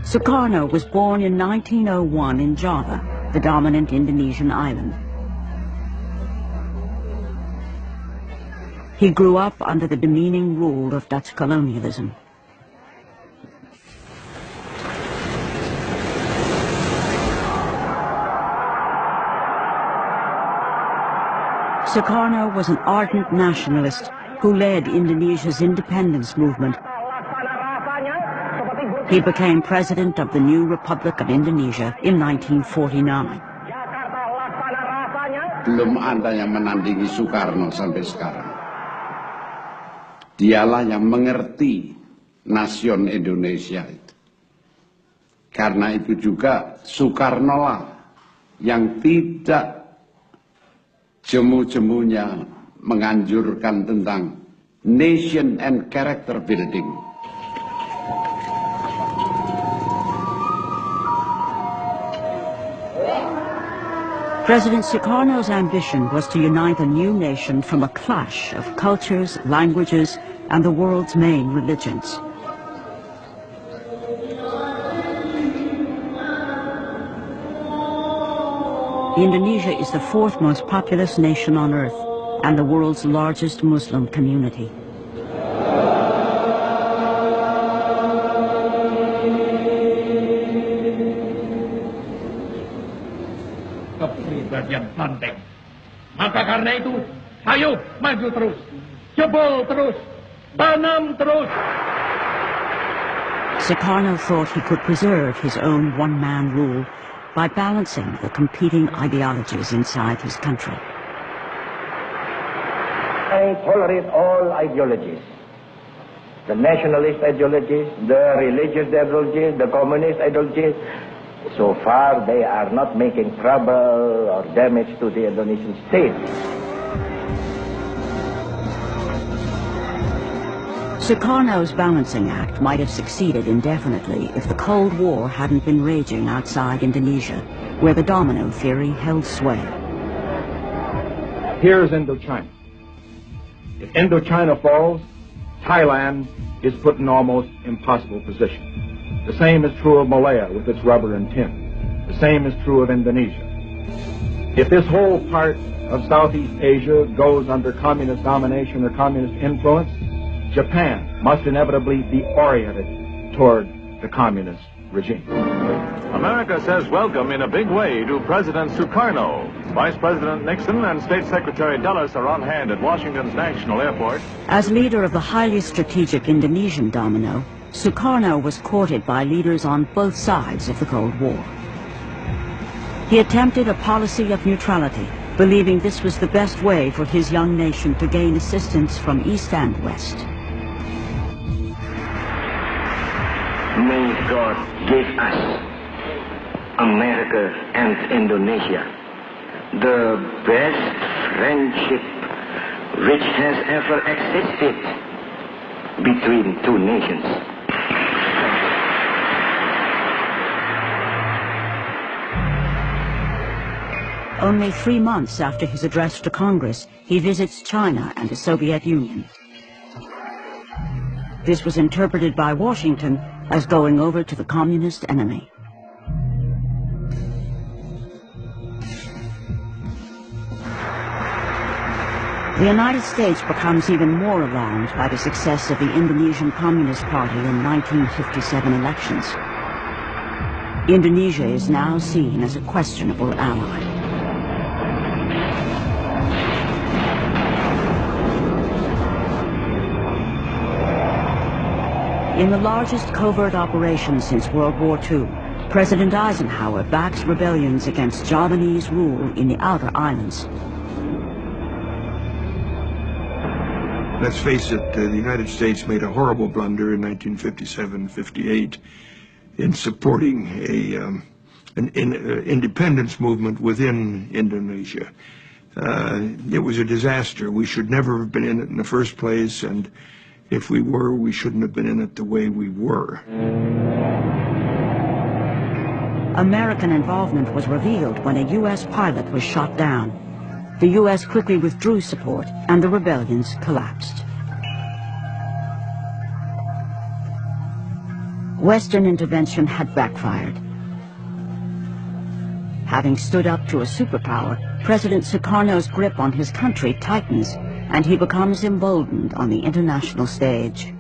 Soekarno was born in 1901 in Java, the dominant Indonesian island. He grew up under the demeaning rule of Dutch colonialism. Soekarno was an ardent nationalist who led Indonesia's independence movement. He became president of the new Republic of Indonesia in 1949. Belum ada yang menandingi Soekarno sampai sekarang. Dialah yang mengerti nasion Indonesia itu. Karena itu juga Soekarno lah yang tidak jemu-jemunya menganjurkan tentang nation and character building. President Sukarno's ambition was to unite a new nation from a clash of cultures, languages, and the world's main religions. Indonesia is the fourth most populous nation on earth and the world's largest Muslim community. Kepribadian banteng. Maka karena itu, ayo maju terus, jebol terus, tanam terus. Sukarno thought he could preserve his own one-man rule by balancing the competing ideologies inside his country. I tolerate all ideologies. The nationalist ideologies, the religious ideologies, the communist ideologies. So far, they are not making trouble or damage to the Indonesian state. Sukarno's balancing act might have succeeded indefinitely if the Cold War hadn't been raging outside Indonesia, where the domino theory held sway. Here's Indochina. If Indochina falls, Thailand is put in almost impossible position. The same is true of Malaya with its rubber and tin. The same is true of Indonesia. If this whole part of Southeast Asia goes under communist domination or communist influence, Japan must inevitably be oriented toward the communist regime. America says welcome in a big way to President Soekarno. Vice President Nixon and State Secretary Dulles are on hand at Washington's National Airport. As leader of the highly strategic Indonesian domino, Soekarno was courted by leaders on both sides of the Cold War. He attempted a policy of neutrality, believing this was the best way for his young nation to gain assistance from East and West. May God give us, America and Indonesia, the best friendship which has ever existed between two nations. Only 3 months after his address to Congress, he visits China and the Soviet Union. This was interpreted by Washington as going over to the communist enemy. The United States becomes even more alarmed by the success of the Indonesian Communist Party in 1957 elections. Indonesia is now seen as a questionable ally. In the largest covert operation since World War II, President Eisenhower backs rebellions against Javanese rule in the outer islands. Let's face it, the United States made a horrible blunder in 1957-58 in supporting an independence movement within Indonesia. It was a disaster. We should never have been in it in the first place, and if we were, we shouldn't have been in it the way we were. American involvement was revealed when a U.S. pilot was shot down. The U.S. quickly withdrew support, and the rebellions collapsed. Western intervention had backfired. Having stood up to a superpower, President Sukarno's grip on his country tightens, and he becomes emboldened on the international stage.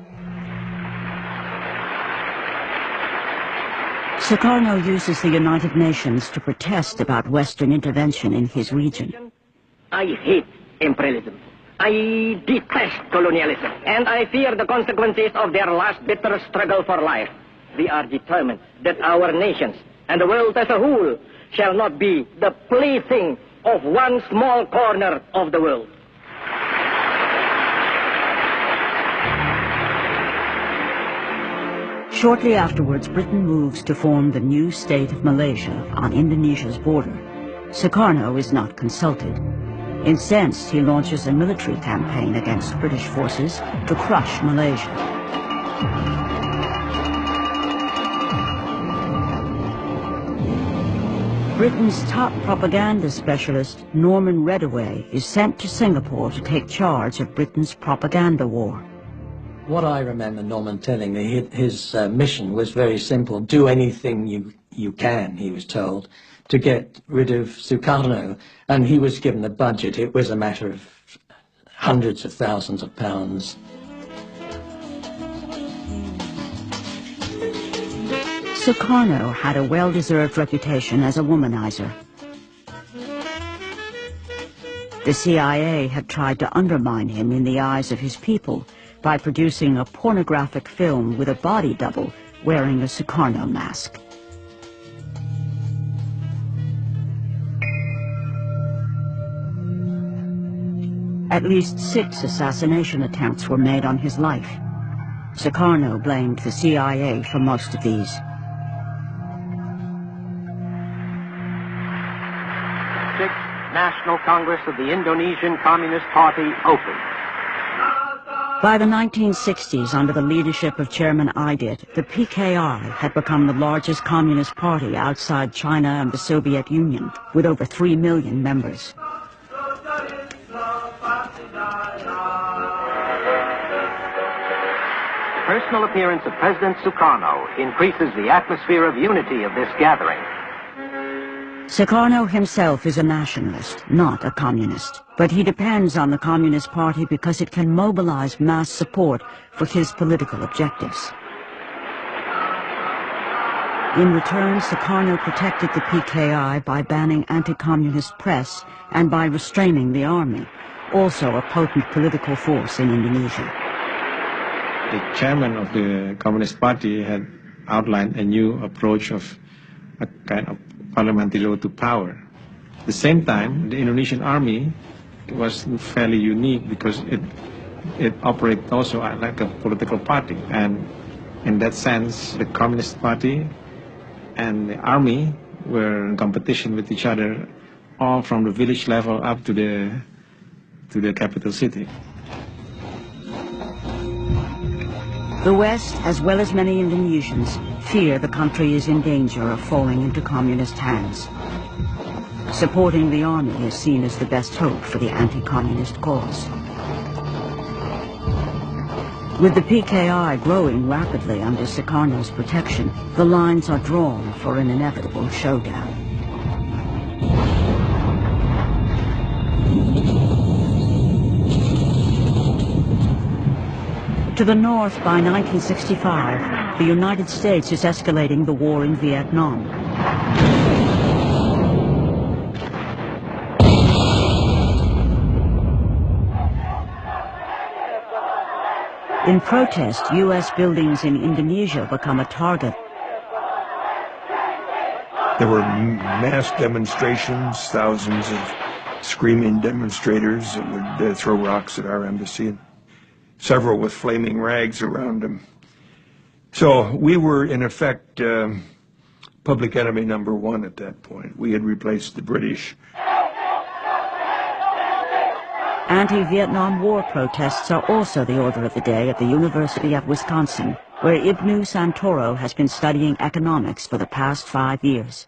Soekarno uses the United Nations to protest about Western intervention in his region. I hate imperialism. I detest colonialism, and I fear the consequences of their last bitter struggle for life. We are determined that our nations and the world as a whole shall not be the plaything of one small corner of the world. Shortly afterwards, Britain moves to form the new state of Malaysia on Indonesia's border. Soekarno is not consulted. Incensed, he launches a military campaign against British forces to crush Malaysia. Britain's top propaganda specialist, Norman Redaway, is sent to Singapore to take charge of Britain's propaganda war. What I remember Norman telling me, his mission was very simple. Do anything you can, he was told, to get rid of Soekarno. And he was given a budget. It was a matter of hundreds of thousands of pounds. Soekarno had a well-deserved reputation as a womanizer. The CIA had tried to undermine him in the eyes of his people by producing a pornographic film with a body double wearing a Soekarno mask. At least 6 assassination attempts were made on his life. Soekarno blamed the CIA for most of these. National Congress of the Indonesian Communist Party open. By the 1960s, under the leadership of Chairman Aidit, the PKI had become the largest communist party outside China and the Soviet Union, with over 3 million members. Personal appearance of President Sukarno increases the atmosphere of unity of this gathering. Soekarno himself is a nationalist, not a communist, but he depends on the Communist Party because it can mobilize mass support for his political objectives. In return, Soekarno protected the PKI by banning anti-communist press and by restraining the army, also a potent political force in Indonesia. The chairman of the Communist Party had outlined a new approach of a kind of parliamentary road to power. At the same time, the Indonesian army was fairly unique because it operated also like a political party. And in that sense, the Communist Party and the army were in competition with each other, all from the village level up to the capital city. The West, as well as many Indonesians, fear the country is in danger of falling into communist hands. Supporting the army is seen as the best hope for the anti-communist cause. With the PKI growing rapidly under Sukarno's protection, the lines are drawn for an inevitable showdown. To the north, by 1965, the United States is escalating the war in Vietnam. In protest, U.S. buildings in Indonesia become a target. There were mass demonstrations, thousands of screaming demonstrators that would throw rocks at our embassy. Several with flaming rags around them. So we were, in effect, public enemy number 1 at that point. We had replaced the British. Anti-Vietnam War protests are also the order of the day at the University of Wisconsin, where Ibnu Santoro has been studying economics for the past 5 years.